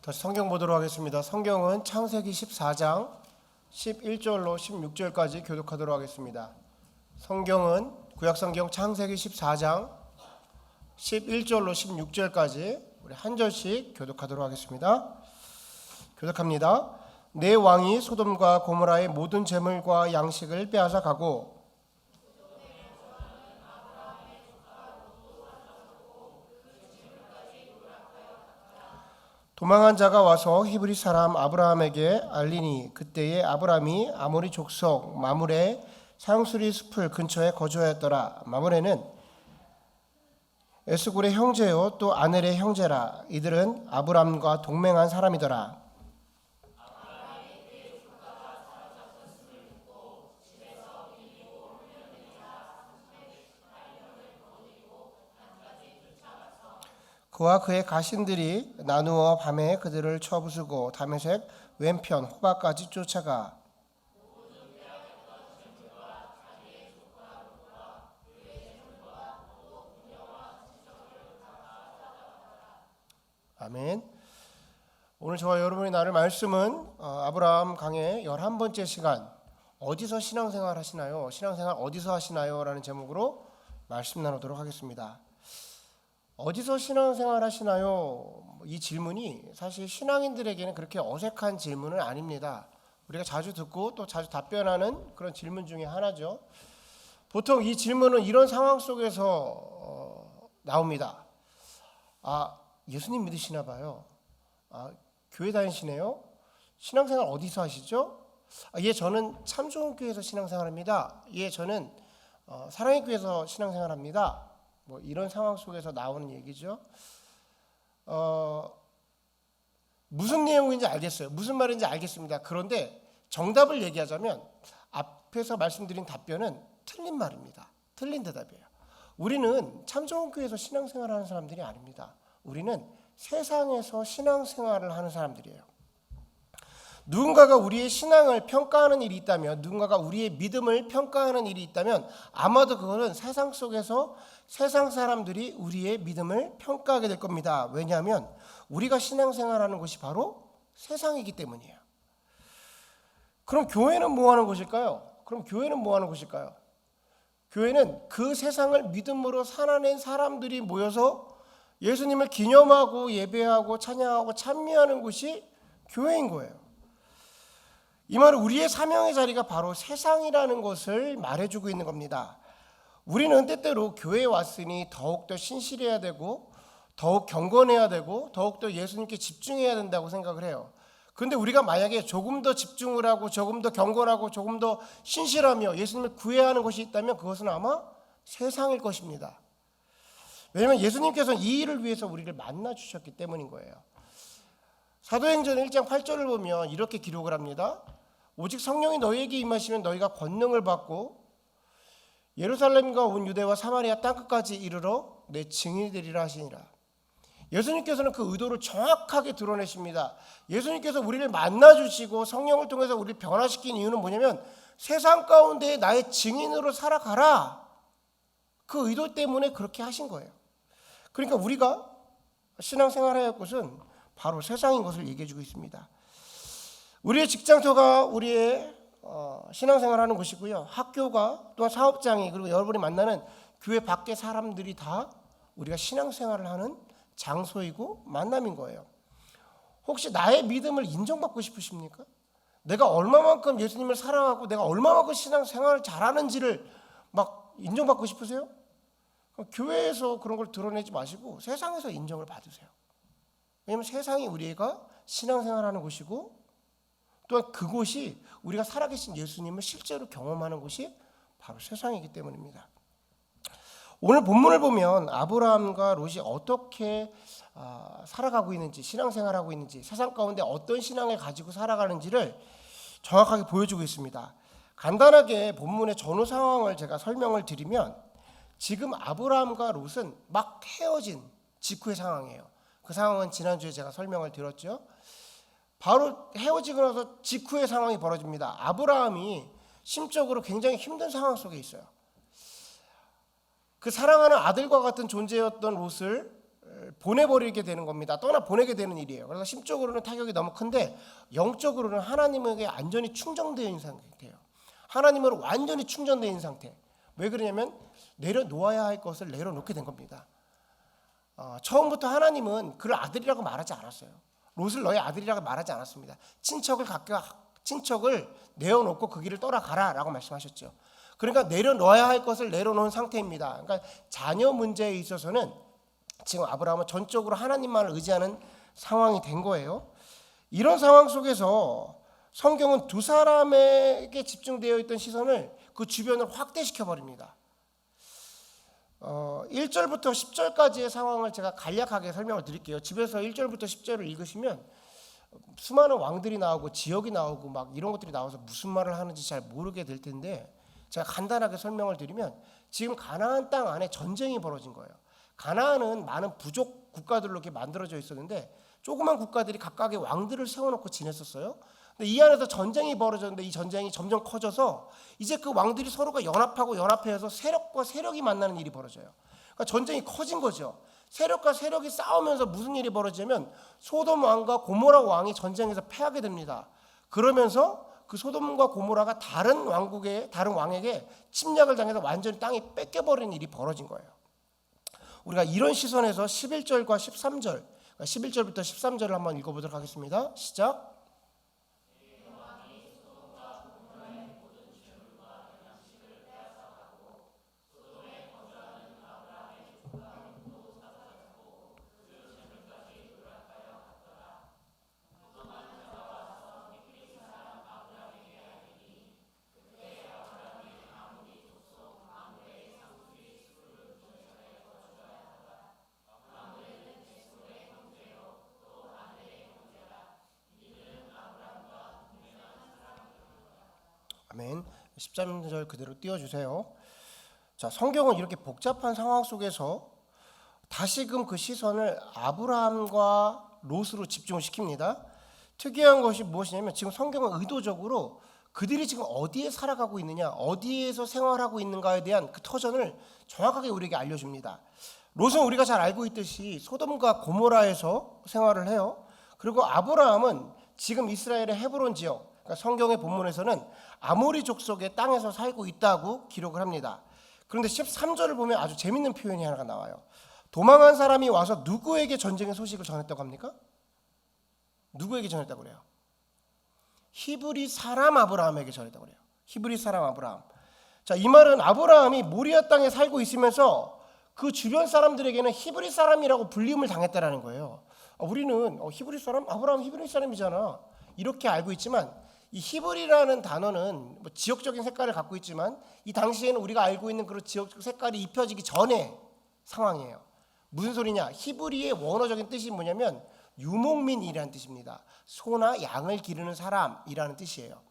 다시 성경 보도록 하겠습니다. 성경은 창세기 14장 11절로 16절까지 교독하도록 하겠습니다. 성경은 구약성경 창세기 14장 11절로 16절까지 우리 한 절씩 교독하도록 하겠습니다. 교독합니다. 내 왕이 소돔과 고모라의 모든 재물과 양식을 빼앗아 가고 도망한 자가 와서 히브리 사람 아브라함에게 알리니 그때에 아브라함이 아모리 족속 마므레 상수리 숲을 근처에 거주하였더라. 마므레는 에스굴의 형제요 또 아넬의 형제라. 이들은 아브라함과 동맹한 사람이더라. 그와 그의 가신들이 나누어 밤에 그들을 쳐부수고 다메섹 왼편 호바까지 쫓아가 아멘. 오늘 저와 여러분이 나눌 말씀은 아브라함 강의 11번째 시간 어디서 신앙생활 하시나요? 신앙생활 어디서 하시나요? 라는 제목으로 말씀 나누도록 하겠습니다. 어디서 신앙생활 하시나요? 이 질문이 사실 신앙인들에게는 그렇게 어색한 질문은 아닙니다. 우리가 자주 듣고 또 자주 답변하는 그런 질문 중에 하나죠. 보통 이 질문은 이런 상황 속에서 나옵니다. 예수님 믿으시나 봐요. 교회 다니시네요. 신앙생활 어디서 하시죠? 예, 저는 참 좋은 교회에서 신앙생활합니다. 예, 저는 사랑의 교회에서 신앙생활합니다. 뭐 이런 상황 속에서 나오는 얘기죠. 무슨 내용인지 알겠어요. 무슨 말인지 알겠습니다. 그런데 정답을 얘기하자면 앞에서 말씀드린 답변은 틀린 말입니다. 틀린 대답이에요. 우리는 참 좋은 교회에서 신앙생활을 하는 사람들이 아닙니다. 우리는 세상에서 신앙생활을 하는 사람들이에요. 누군가가 우리의 신앙을 평가하는 일이 있다면, 누군가가 우리의 믿음을 평가하는 일이 있다면 아마도 그거는 세상 속에서 세상 사람들이 우리의 믿음을 평가하게 될 겁니다. 왜냐하면 우리가 신앙생활하는 곳이 바로 세상이기 때문이에요. 그럼 교회는 뭐 하는 곳일까요? 교회는 그 세상을 믿음으로 살아낸 사람들이 모여서 예수님을 기념하고 예배하고 찬양하고 찬미하는 곳이 교회인 거예요. 이 말은 우리의 사명의 자리가 바로 세상이라는 것을 말해주고 있는 겁니다. 우리는 때때로 교회에 왔으니 더욱더 신실해야 되고 더욱 경건해야 되고 더욱더 예수님께 집중해야 된다고 생각을 해요. 그런데 우리가 만약에 조금 더 집중을 하고 조금 더 경건하고 조금 더 신실하며 예수님을 구해야 하는 것이 있다면 그것은 아마 세상일 것입니다. 왜냐하면 예수님께서는 이 일을 위해서 우리를 만나주셨기 때문인 거예요. 사도행전 1장 8절을 보면 이렇게 기록을 합니다. 오직 성령이 너희에게 임하시면 너희가 권능을 받고 예루살렘과 온 유대와 사마리아 땅끝까지 이르러 내 증인이 되리라 하시니라. 예수님께서는 그 의도를 정확하게 드러내십니다. 예수님께서 우리를 만나주시고 성령을 통해서 우리를 변화시킨 이유는 뭐냐면 세상 가운데 나의 증인으로 살아가라. 그 의도 때문에 그렇게 하신 거예요. 그러니까 우리가 신앙생활해야 할 것은 바로 세상인 것을 얘기해주고 있습니다. 우리의 직장터가 우리의 신앙생활하는 곳이고요. 학교가 또한 사업장이 그리고 여러분이 만나는 교회 밖의 사람들이 다 우리가 신앙생활을 하는 장소이고 만남인 거예요. 혹시 나의 믿음을 인정받고 싶으십니까? 내가 얼마만큼 예수님을 사랑하고 내가 얼마만큼 신앙생활을 잘하는지를 막 인정받고 싶으세요? 교회에서 그런 걸 드러내지 마시고 세상에서 인정을 받으세요. 왜냐하면 세상이 우리가 신앙생활하는 곳이고 또한 그곳이 우리가 살아계신 예수님을 실제로 경험하는 곳이 바로 세상이기 때문입니다. 오늘 본문을 보면 아브라함과 롯이 어떻게 살아가고 있는지, 신앙생활하고 있는지, 세상 가운데 어떤 신앙을 가지고 살아가는지를 정확하게 보여주고 있습니다. 간단하게 본문의 전후 상황을 제가 설명을 드리면 지금 아브라함과 롯은 막 헤어진 직후의 상황이에요. 그 상황은 지난주에 제가 설명을 드렸죠. 바로 헤어지고 나서 직후의 상황이 벌어집니다. 아브라함이 심적으로 굉장히 힘든 상황 속에 있어요. 그 사랑하는 아들과 같은 존재였던 롯을 보내버리게 되는 겁니다. 보내게 되는 일이에요. 그래서 심적으로는 타격이 너무 큰데 영적으로는 하나님에게 완전히 충전되어 있는 상태예요. 하나님으로 완전히 충전되어 있는 상태. 왜 그러냐면 내려놓아야 할 것을 내려놓게 된 겁니다. 처음부터 하나님은 그를 아들이라고 말하지 않았어요. 롯을 너의 아들이라고 말하지 않았습니다. 친척을 내어놓고 그 길을 떠나가라라고 말씀하셨죠. 그러니까 내려놓아야 할 것을 내려놓은 상태입니다. 그러니까 자녀 문제에 있어서는 지금 아브라함은 전적으로 하나님만을 의지하는 상황이 된 거예요. 이런 상황 속에서 성경은 두 사람에게 집중되어 있던 시선을 그 주변을 확대시켜 버립니다. 1절부터 10절까지의 상황을 제가 간략하게 설명을 드릴게요. 집에서 1절부터 10절을 읽으시면 수많은 왕들이 나오고 지역이 나오고 막 이런 것들이 나와서 무슨 말을 하는지 잘 모르게 될 텐데 제가 간단하게 설명을 드리면 지금 가나안 땅 안에 전쟁이 벌어진 거예요. 가나안은 많은 부족 국가들로 이렇게 만들어져 있었는데 조그만 국가들이 각각의 왕들을 세워놓고 지냈었어요. 근데 이 안에서 전쟁이 벌어졌는데 이 전쟁이 점점 커져서 이제 그 왕들이 서로가 연합해서 세력과 세력이 만나는 일이 벌어져요. 그러니까 전쟁이 커진 거죠. 세력과 세력이 싸우면서 무슨 일이 벌어지냐면 소돔 왕과 고모라 왕이 전쟁에서 패하게 됩니다. 그러면서 그 소돔과 고모라가 다른 왕에게 침략을 당해서 완전히 땅이 뺏겨버리는 일이 벌어진 거예요. 우리가 이런 시선에서 11절과 13절, 11절부터 13절을 한번 읽어보도록 하겠습니다. 시작. 아멘. 13절 그대로 띄워주세요. 자, 성경은 이렇게 복잡한 상황 속에서 다시금 그 시선을 아브라함과 롯으로 집중을 시킵니다. 특이한 것이 무엇이냐면 지금 성경은 의도적으로 그들이 지금 어디에 살아가고 있느냐, 어디에서 생활하고 있는가에 대한 그 터전을 정확하게 우리에게 알려줍니다. 롯은 우리가 잘 알고 있듯이 소돔과 고모라에서 생활을 해요. 그리고 아브라함은 지금 이스라엘의 헤브론 지역, 그러니까 성경의 본문에서는 아모리 족속의 땅에서 살고 있다고 기록을 합니다. 그런데 13절을 보면 아주 재밌는 표현이 하나가 나와요. 도망한 사람이 와서 누구에게 전쟁의 소식을 전했다고 합니까? 누구에게 전했다고 그래요? 히브리 사람 아브라함에게 전했다고 그래요. 히브리 사람 아브라함. 자, 이 말은 아브라함이 모리아 땅에 살고 있으면서 그 주변 사람들에게는 히브리 사람이라고 불림을 당했다라는 거예요. 우리는 히브리 사람? 아브라함 히브리 사람이잖아. 이렇게 알고 있지만 이 히브리라는 단어는 뭐 지역적인 색깔을 갖고 있지만 이 당시에는 우리가 알고 있는 그런 지역적 색깔이 입혀지기 전의 상황이에요. 무슨 소리냐? 히브리의 원어적인 뜻이 뭐냐면 유목민이라는 뜻입니다. 소나 양을 기르는 사람이라는 뜻이에요.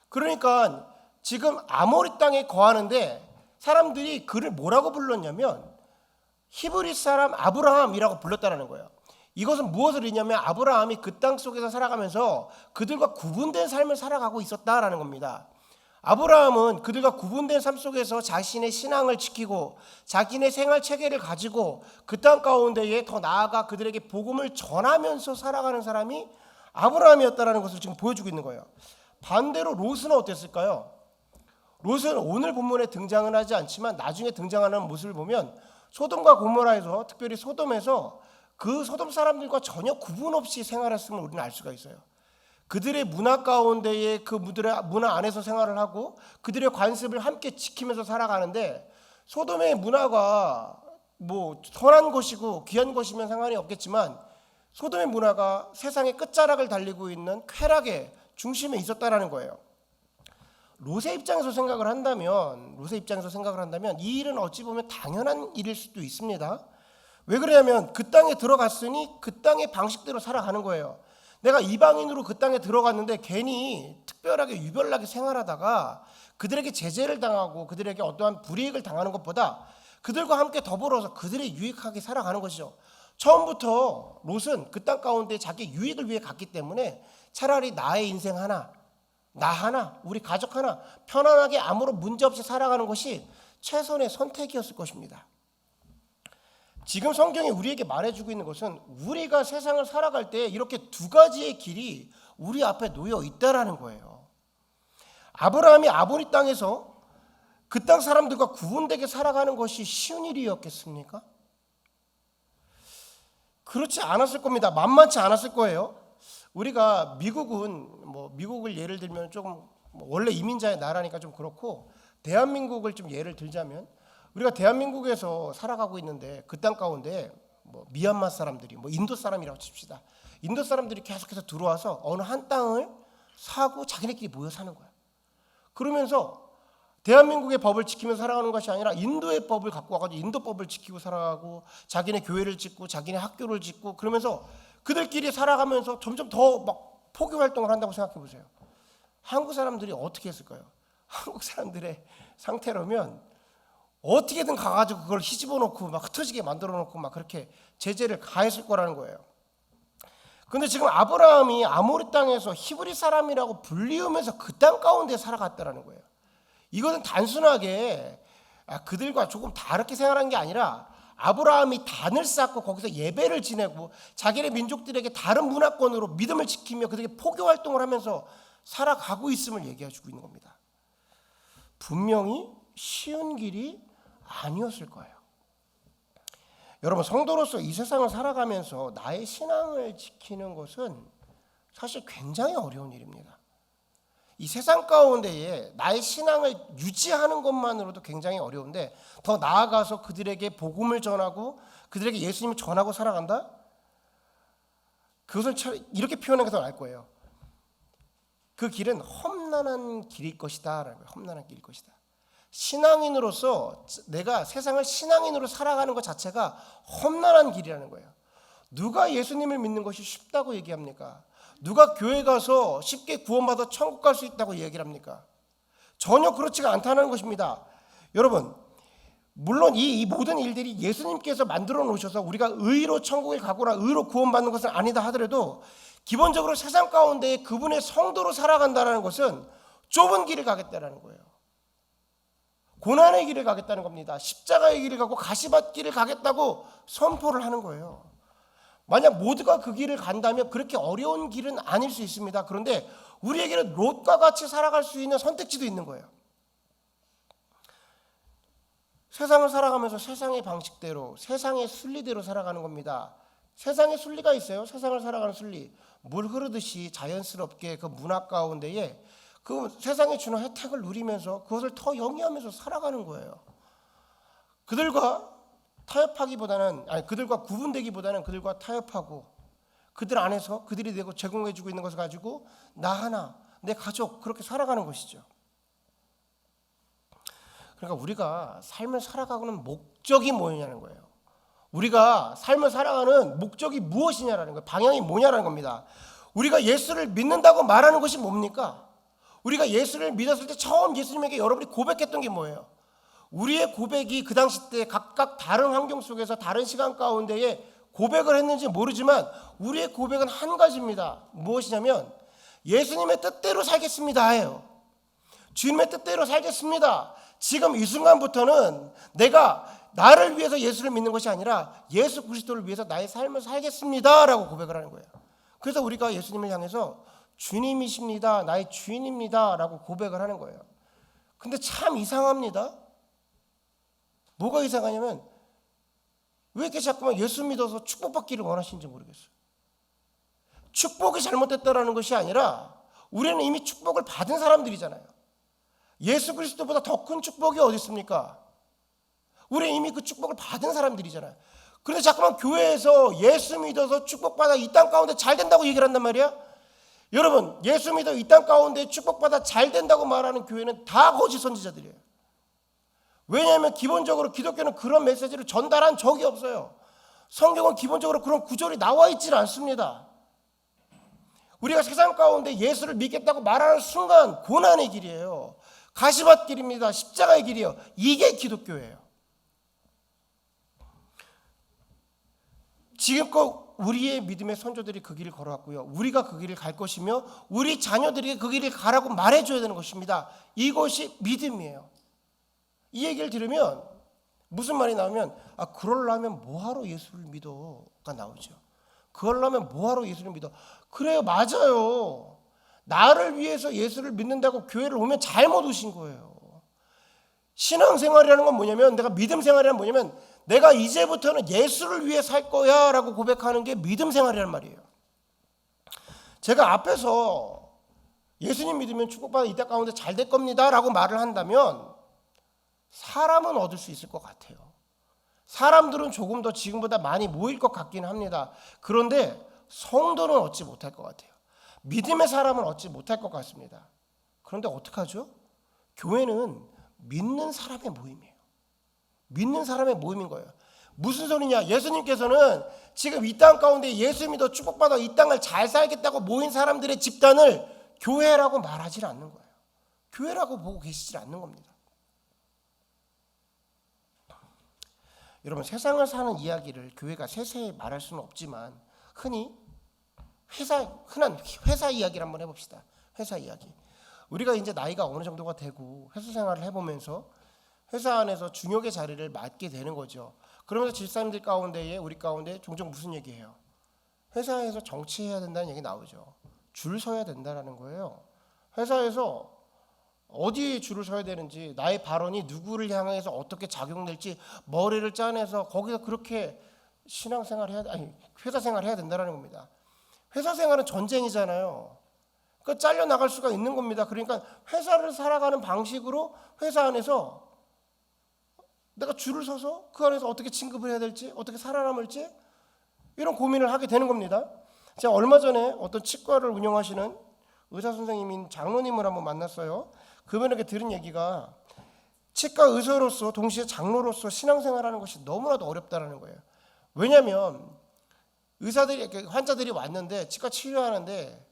그러니까 지금 아모리 땅에 거하는데 사람들이 그를 뭐라고 불렀냐면 히브리 사람 아브라함이라고 불렀다는 거예요. 이것은 무엇을 의미하냐면 아브라함이 그 땅 속에서 살아가면서 그들과 구분된 삶을 살아가고 있었다라는 겁니다. 아브라함은 그들과 구분된 삶 속에서 자신의 신앙을 지키고 자기네 생활 체계를 가지고 그 땅 가운데에 더 나아가 그들에게 복음을 전하면서 살아가는 사람이 아브라함이었다라는 것을 지금 보여주고 있는 거예요. 반대로 롯은 어땠을까요? 롯은 오늘 본문에 등장은 하지 않지만 나중에 등장하는 모습을 보면 소돔과 고모라에서, 특별히 소돔에서 그 소돔 사람들과 전혀 구분 없이 생활했음을 우리는 알 수가 있어요. 그들의 문화 가운데에 그 문화 안에서 생활을 하고 그들의 관습을 함께 지키면서 살아가는데 소돔의 문화가 뭐 선한 것이고 귀한 것이면 상관이 없겠지만 소돔의 문화가 세상의 끝자락을 달리고 있는 쾌락의 중심에 있었다라는 거예요. 롯의 입장에서 생각을 한다면 이 일은 어찌 보면 당연한 일일 수도 있습니다. 왜 그러냐면 그 땅에 들어갔으니 그 땅의 방식대로 살아가는 거예요. 내가 이방인으로 그 땅에 들어갔는데 괜히 특별하게 유별나게 생활하다가 그들에게 제재를 당하고 그들에게 어떠한 불이익을 당하는 것보다 그들과 함께 더불어서 그들의 유익하게 살아가는 것이죠. 처음부터 롯은 그 땅 가운데 자기 유익을 위해 갔기 때문에 차라리 나의 인생 하나, 나 하나, 우리 가족 하나 편안하게 아무런 문제 없이 살아가는 것이 최선의 선택이었을 것입니다. 지금 성경이 우리에게 말해주고 있는 것은 우리가 세상을 살아갈 때 이렇게 두 가지의 길이 우리 앞에 놓여 있다라는 거예요. 아브라함이 아모리 땅에서 그 땅 사람들과 구분되게 살아가는 것이 쉬운 일이었겠습니까? 그렇지 않았을 겁니다. 만만치 않았을 거예요. 우리가 미국을 예를 들면 조금 원래 이민자의 나라니까 좀 그렇고, 대한민국을 좀 예를 들자면 우리가 대한민국에서 살아가고 있는데 그 땅 가운데 미얀마 사람들이 인도 사람이라고 칩시다. 인도 사람들이 계속해서 들어와서 어느 한 땅을 사고 자기네끼리 모여 사는 거야. 그러면서 대한민국의 법을 지키면서 살아가는 것이 아니라 인도의 법을 갖고 와가지고 인도 법을 지키고 살아가고, 자기네 교회를 짓고 자기네 학교를 짓고, 그러면서 그들끼리 살아가면서 점점 더 막 포교 활동을 한다고 생각해 보세요. 한국 사람들이 어떻게 했을까요? 한국 사람들의 상태라면 어떻게든 가가지고 그걸 휘집어 놓고 막 흩어지게 만들어 놓고 막 그렇게 제재를 가했을 거라는 거예요. 근데 지금 아브라함이 아모리 땅에서 히브리 사람이라고 불리우면서 그 땅 가운데 살아갔다라는 거예요. 이것은 단순하게 그들과 조금 다르게 생활한 게 아니라, 아브라함이 단을 쌓고 거기서 예배를 지내고 자기네 민족들에게 다른 문화권으로 믿음을 지키며 그들에게 포교 활동을 하면서 살아가고 있음을 얘기해주고 있는 겁니다. 분명히 쉬운 길이 아니었을 거예요. 여러분, 성도로서 이 세상을 살아가면서 나의 신앙을 지키는 것은 사실 굉장히 어려운 일입니다. 이 세상 가운데에 나의 신앙을 유지하는 것만으로도 굉장히 어려운데, 더 나아가서 그들에게 복음을 전하고 그들에게 예수님을 전하고 살아간다? 그것을 이렇게 표현하는 게 더 나을 거예요. 그 길은 험난한 길일 것이다 라는 거예요. 험난한 길일 것이다. 신앙인으로서 내가 세상을 신앙인으로 살아가는 것 자체가 험난한 길이라는 거예요. 누가 예수님을 믿는 것이 쉽다고 얘기합니까? 누가 교회 가서 쉽게 구원받아 천국 갈 수 있다고 얘기를 합니까? 전혀 그렇지가 않다는 것입니다. 여러분, 물론 이 모든 일들이 예수님께서 만들어 놓으셔서 우리가 의로 천국에 가거나 의로 구원받는 것은 아니다 하더라도, 기본적으로 세상 가운데 그분의 성도로 살아간다는 것은 좁은 길을 가겠다는 거예요. 고난의 길을 가겠다는 겁니다. 십자가의 길을 가고 가시밭 길을 가겠다고 선포를 하는 거예요. 만약 모두가 그 길을 간다면 그렇게 어려운 길은 아닐 수 있습니다. 그런데 우리에게는 롯과 같이 살아갈 수 있는 선택지도 있는 거예요. 세상을 살아가면서 세상의 방식대로, 세상의 순리대로 살아가는 겁니다. 세상의 순리가 있어요. 세상을 살아가는 순리. 물 흐르듯이 자연스럽게 그 문화 가운데에 그 세상에 주는 혜택을 누리면서 그것을 더 영위하면서 살아가는 거예요. 그들과 타협하기보다는, 그들과 구분되기보다는 그들과 타협하고 그들 안에서 그들이 내고 제공해주고 있는 것을 가지고 나 하나, 내 가족, 그렇게 살아가는 것이죠. 그러니까 우리가 삶을 살아가고는 목적이 뭐냐는 거예요. 우리가 삶을 살아가는 목적이 무엇이냐라는 거예요. 방향이 뭐냐라는 겁니다. 우리가 예수를 믿는다고 말하는 것이 뭡니까? 우리가 예수를 믿었을 때 처음 예수님에게 여러분이 고백했던 게 뭐예요? 우리의 고백이 그 당시 때 각각 다른 환경 속에서 다른 시간 가운데에 고백을 했는지 모르지만 우리의 고백은 한 가지입니다. 무엇이냐면 예수님의 뜻대로 살겠습니다 예요. 주님의 뜻대로 살겠습니다. 지금 이 순간부터는 내가 나를 위해서 예수를 믿는 것이 아니라 예수 그리스도를 위해서 나의 삶을 살겠습니다 라고 고백을 하는 거예요. 그래서 우리가 예수님을 향해서 주님이십니다, 나의 주인입니다 라고 고백을 하는 거예요. 근데 참 이상합니다. 뭐가 이상하냐면 왜 이렇게 자꾸만 예수 믿어서 축복받기를 원하시는지 모르겠어요. 축복이 잘못됐다라는 것이 아니라 우리는 이미 축복을 받은 사람들이잖아요. 예수 그리스도보다 더 큰 축복이 어디 있습니까? 우리는 이미 그 축복을 받은 사람들이잖아요. 그런데 자꾸만 교회에서 예수 믿어서 축복받아 이 땅 가운데 잘 된다고 얘기를 한단 말이야. 여러분, 예수 믿어 이 땅 가운데 축복받아 잘 된다고 말하는 교회는 다 거짓 선지자들이에요. 왜냐하면 기본적으로 기독교는 그런 메시지를 전달한 적이 없어요. 성경은 기본적으로 그런 구절이 나와 있지는 않습니다. 우리가 세상 가운데 예수를 믿겠다고 말하는 순간 고난의 길이에요. 가시밭 길입니다. 십자가의 길이에요. 이게 기독교예요. 지금껏 우리의 믿음의 선조들이 그 길을 걸어왔고요. 우리가 그 길을 갈 것이며 우리 자녀들에게 그 길을 가라고 말해줘야 되는 것입니다. 이것이 믿음이에요. 이 얘기를 들으면 무슨 말이 나오면 그러려면 뭐하러 예수를 믿어가 나오죠. 그러려면 뭐하러 예수를 믿어. 그래요, 맞아요. 나를 위해서 예수를 믿는다고 교회를 오면 잘못 오신 거예요. 신앙생활이라는 건 뭐냐면, 내가 믿음생활이란 뭐냐면 내가 이제부터는 예수를 위해 살 거야 라고 고백하는 게 믿음생활이란 말이에요. 제가 앞에서 예수님 믿으면 축복받아 이 땅 가운데 잘 될 겁니다 라고 말을 한다면 사람은 얻을 수 있을 것 같아요. 사람들은 조금 더 지금보다 많이 모일 것 같긴 합니다. 그런데 성도는 얻지 못할 것 같아요. 믿음의 사람은 얻지 못할 것 같습니다. 그런데 어떡하죠? 교회는 믿는 사람의 모임이에요. 믿는 사람의 모임인 거예요. 무슨 소리냐? 예수님께서는 지금 이 땅 가운데 예수 믿어 축복받아 이 땅을 잘 살겠다고 모인 사람들의 집단을 교회라고 말하지 않는 거예요. 교회라고 보고 계시지 않는 겁니다. 여러분, 세상을 사는 이야기를 교회가 세세히 말할 수는 없지만 흔한 회사 이야기를 한번 해봅시다. 회사 이야기. 우리가 이제 나이가 어느 정도가 되고 회사 생활을 해보면서 회사 안에서 중역의 자리를 맡게 되는 거죠. 그러면서 집사님들 가운데에 우리 가운데 종종 무슨 얘기해요? 회사에서 정치해야 된다는 얘기 나오죠. 줄 서야 된다는 거예요. 회사에서 어디에 줄을 서야 되는지, 나의 발언이 누구를 향해서 어떻게 작용될지 머리를 짜내서 거기서 그렇게 회사 생활 해야 된다는 겁니다. 회사 생활은 전쟁이잖아요. 그 잘려 나갈 수가 있는 겁니다. 그러니까 회사를 살아가는 방식으로 회사 안에서 내가 줄을 서서 그 안에서 어떻게 진급을 해야 될지, 어떻게 살아남을지 이런 고민을 하게 되는 겁니다. 제가 얼마 전에 어떤 치과를 운영하시는 의사 선생님인 장로님을 한번 만났어요. 그분에게 들은 얘기가 치과 의사로서 동시에 장로로서 신앙생활하는 것이 너무나도 어렵다는 거예요. 왜냐하면 환자들이 왔는데 치과 치료하는데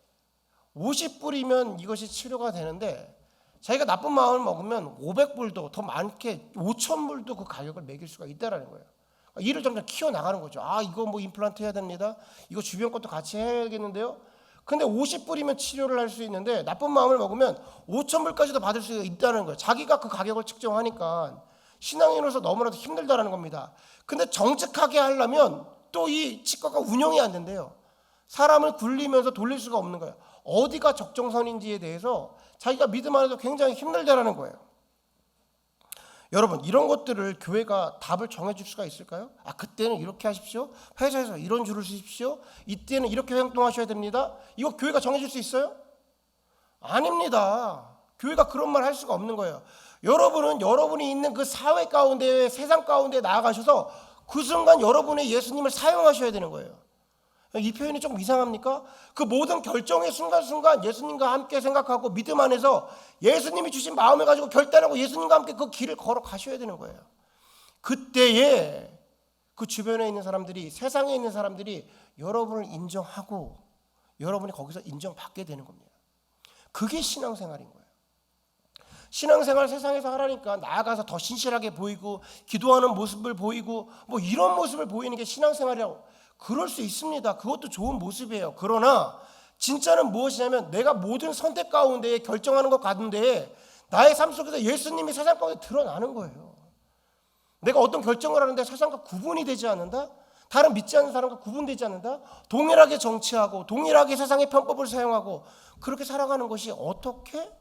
50불이면 이것이 치료가 되는데 자기가 나쁜 마음을 먹으면 500불도 더 많게 5,000불도 그 가격을 매길 수가 있다는 거예요. 일을 점점 키워나가는 거죠. 이거 뭐 임플란트 해야 됩니다. 이거 주변 것도 같이 해야겠는데요. 근데 50불이면 치료를 할 수 있는데 나쁜 마음을 먹으면 5,000불까지도 받을 수 있다는 거예요. 자기가 그 가격을 측정하니까 신앙인으로서 너무나도 힘들다는 겁니다. 근데 정직하게 하려면 또 이 치과가 운영이 안 된대요. 사람을 굴리면서 돌릴 수가 없는 거예요. 어디가 적정선인지에 대해서 자기가 믿음 안에서 굉장히 힘들다라는 거예요. 여러분, 이런 것들을 교회가 답을 정해줄 수가 있을까요? 그때는 이렇게 하십시오. 회사에서 이런 줄을 서십시오. 이때는 이렇게 행동하셔야 됩니다. 이거 교회가 정해줄 수 있어요? 아닙니다. 교회가 그런 말 할 수가 없는 거예요. 여러분은 여러분이 있는 그 사회 가운데, 세상 가운데 나아가셔서 그 순간 여러분의 예수님을 사용하셔야 되는 거예요. 이 표현이 좀 이상합니까? 그 모든 결정의 순간순간 예수님과 함께 생각하고 믿음 안에서 예수님이 주신 마음을 가지고 결단하고 예수님과 함께 그 길을 걸어가셔야 되는 거예요. 그때에 그 주변에 있는 사람들이, 세상에 있는 사람들이 여러분을 인정하고 여러분이 거기서 인정받게 되는 겁니다. 그게 신앙생활인 거예요. 신앙생활 세상에서 하라니까 나아가서 더 신실하게 보이고 기도하는 모습을 보이고 뭐 이런 모습을 보이는 게 신앙생활이라고. 그럴 수 있습니다. 그것도 좋은 모습이에요. 그러나 진짜는 무엇이냐면 내가 모든 선택 가운데 결정하는 것 가운데 나의 삶 속에서 예수님이 세상 가운데 드러나는 거예요. 내가 어떤 결정을 하는데 세상과 구분이 되지 않는다? 다른 믿지 않는 사람과 구분되지 않는다? 동일하게 정치하고 동일하게 세상의 편법을 사용하고 그렇게 살아가는 것이 어떻게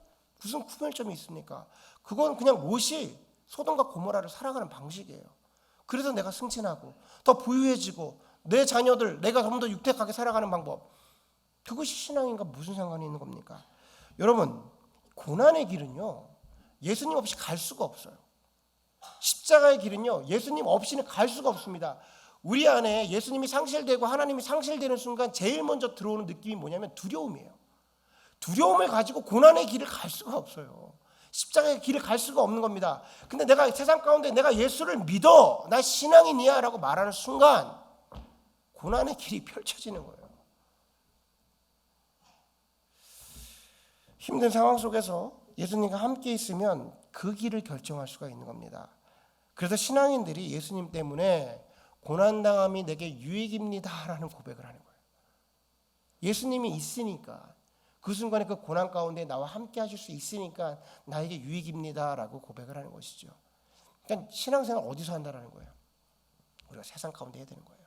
무슨 구별점이 있습니까? 그건 그냥 롯이 소돔과 고모라를 살아가는 방식이에요. 그래서 내가 승진하고 더 부유해지고 내 자녀들 내가 좀 더 육택하게 살아가는 방법, 그것이 신앙인가 무슨 상관이 있는 겁니까? 여러분, 고난의 길은요 예수님 없이 갈 수가 없어요. 십자가의 길은요 예수님 없이는 갈 수가 없습니다. 우리 안에 예수님이 상실되고 하나님이 상실되는 순간 제일 먼저 들어오는 느낌이 뭐냐면 두려움이에요. 두려움을 가지고 고난의 길을 갈 수가 없어요. 십자가의 길을 갈 수가 없는 겁니다. 근데 내가 세상 가운데 내가 예수를 믿어, 나 신앙인이야 라고 말하는 순간 고난의 길이 펼쳐지는 거예요. 힘든 상황 속에서 예수님과 함께 있으면 그 길을 결정할 수가 있는 겁니다. 그래서 신앙인들이 예수님 때문에 고난당함이 내게 유익입니다 라는 고백을 하는 거예요. 예수님이 있으니까, 그 순간에 그 고난 가운데 나와 함께 하실 수 있으니까 나에게 유익입니다 라고 고백을 하는 것이죠. 그러니까 신앙생활 어디서 한다라는 거예요? 우리가 세상 가운데 해야 되는 거예요.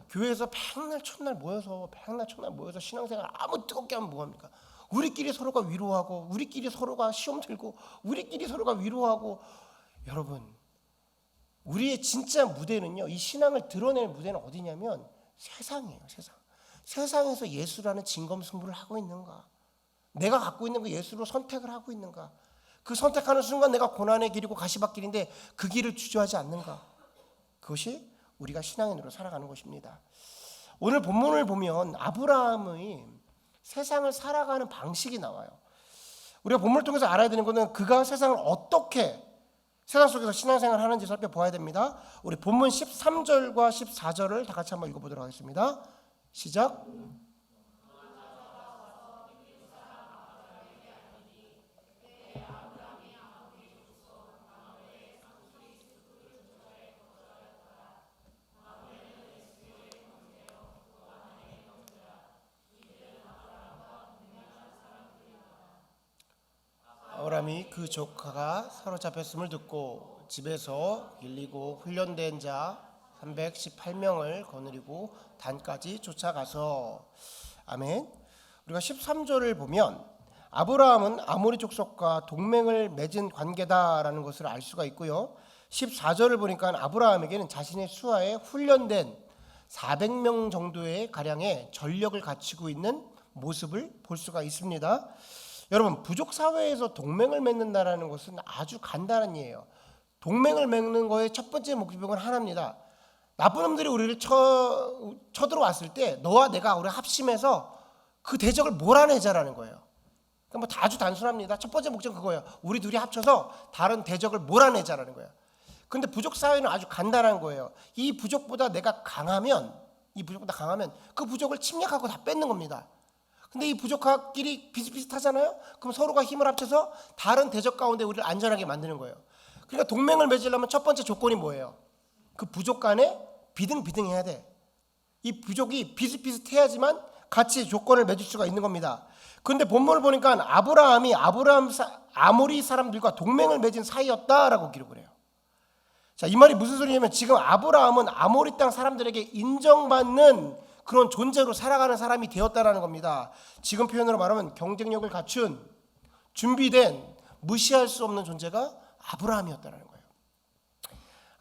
교회에서 백날 첫날 모여서 신앙생활 아무 뜨겁게 하면 뭐합니까? 우리끼리 서로가 위로하고, 우리끼리 서로가 시험 들고, 우리끼리 서로가 위로하고. 여러분, 우리의 진짜 무대는요, 이 신앙을 드러낼 무대는 어디냐면 세상이에요. 세상에서 예수라는 진검승부를 하고 있는가? 내가 갖고 있는 그 예수로 선택을 하고 있는가? 그 선택하는 순간 내가 고난의 길이고 가시밭길인데 그 길을 주저하지 않는가? 그것이 우리가 신앙인으로 살아가는 것입니다. 오늘 본문을 보면 아브라함의 세상을 살아가는 방식이 나와요. 우리가 본문을 통해서 알아야 되는 것은 그가 세상을 어떻게 세상 속에서 신앙생활을 하는지 살펴보아야 됩니다. 우리 본문 13절과 14절을 다 같이 한번 읽어보도록 하겠습니다. 시작. 아브라함이 그 조카가 사로잡혔음을 듣고 집에서 길리고 훈련된 자 318명을 거느리고 단까지 쫓아가서. 아멘. 우리가 13절을 보면 아브라함은 아모리 족속과 동맹을 맺은 관계다라는 것을 알 수가 있고요. 14절을 보니까 아브라함에게는 자신의 수하에 훈련된 400명 정도의 가량의 전력을 갖추고 있는 모습을 볼 수가 있습니다. 여러분, 부족 사회에서 동맹을 맺는다라는 것은 아주 간단한 일이에요. 동맹을 맺는 거의 첫 번째 목표는 하나입니다. 나쁜 놈들이 우리를 쳐들어왔을 때 너와 내가 우리 합심해서 그 대적을 몰아내자라는 거예요. 그러니까 아주 단순합니다. 첫 번째 목적은 그거예요. 우리 둘이 합쳐서 다른 대적을 몰아내자라는 거예요. 그런데 부족 사회는 아주 간단한 거예요. 이 부족보다 내가 강하면 그 부족을 침략하고 다 뺏는 겁니다. 근데 이 부족끼리 비슷비슷하잖아요. 그럼 서로가 힘을 합쳐서 다른 대적 가운데 우리를 안전하게 만드는 거예요. 그러니까 동맹을 맺으려면 첫 번째 조건이 뭐예요? 그 부족 간에 비등비등해야 돼. 이 부족이 비슷비슷해야지만 같이 조건을 맺을 수가 있는 겁니다. 그런데 본문을 보니까 아브라함이 아모리 사람들과 동맹을 맺은 사이였다라고 기록을 해요. 자, 이 말이 무슨 소리냐면 지금 아브라함은 아모리 땅 사람들에게 인정받는 그런 존재로 살아가는 사람이 되었다라는 겁니다. 지금 표현으로 말하면 경쟁력을 갖춘, 준비된, 무시할 수 없는 존재가 아브라함이었다라는 거예요.